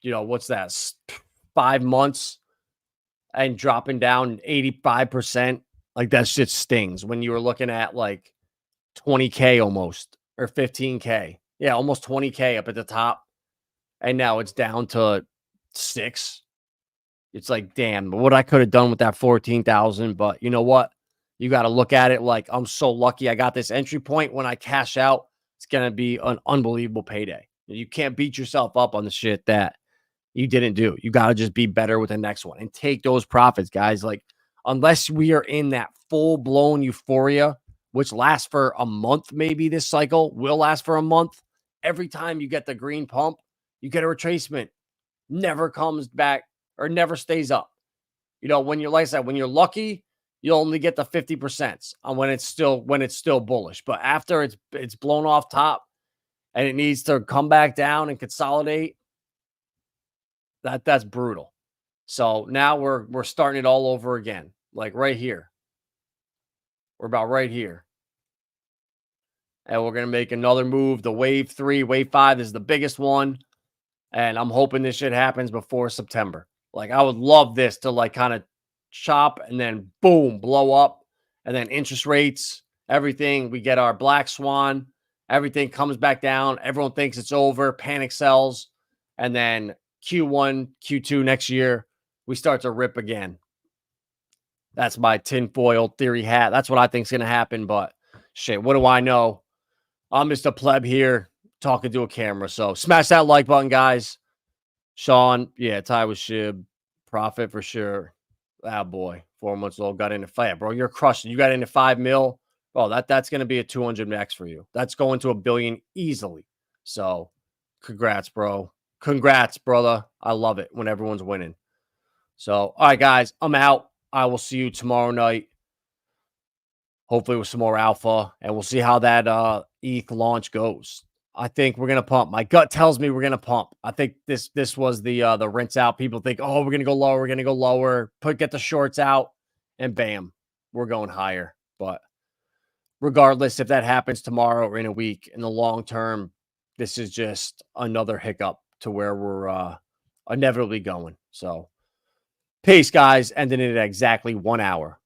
B: what's that? 5 months and dropping down 85%. Like that shit stings when you were looking at like 20K almost or 15K. Yeah, almost 20K up at the top. And now it's down to 6. It's like, damn, what I could have done with that 14,000. But you know what? You got to look at it like I'm so lucky I got this entry point. When I cash out, it's going to be an unbelievable payday. You can't beat yourself up on the shit that you didn't do. You got to just be better with the next one and take those profits, guys. Like, unless we are in that full blown euphoria, which lasts for a month, maybe this cycle will last for a month. Every time you get the green pump, you get a retracement. Never comes back or never stays up. When you're like I said, when you're lucky, you'll only get the 50% on when it's still bullish. But after it's blown off top and it needs to come back down and consolidate, that's brutal. So now we're starting it all over again, like right here. We're about right here. And we're going to make another move. The wave 3, wave 5 is the biggest one. And I'm hoping this shit happens before September. Like, I would love this to like kind of chop and then boom, blow up. And then interest rates, everything. We get our black swan. Everything comes back down. Everyone thinks it's over. Panic sells. And then Q1, Q2 next year, we start to rip again. That's my tinfoil theory hat. That's what I think is going to happen. But shit, what do I know? I'm just a pleb here talking to a camera. So smash that like button, guys. Sean, yeah, tie with Shib. Profit for sure. Ah, boy. 4 months old, got into fight. Bro, you're crushing. You got into 5 mil. Oh, that's going to be a 200 max for you. That's going to $1 billion easily. So congrats, bro. Congrats, brother. I love it when everyone's winning. So, all right, guys, I'm out. I will see you tomorrow night. Hopefully with some more alpha, and we'll see how that ETH launch goes. I think we're gonna pump. My gut tells me we're gonna pump. I think this was the rinse out. People think, oh, we're gonna go lower. We're gonna go lower. Get the shorts out, and bam, we're going higher. But regardless, if that happens tomorrow or in a week, in the long term, this is just another hiccup to where we're inevitably going. So Peace, guys. Ending it at exactly 1 hour.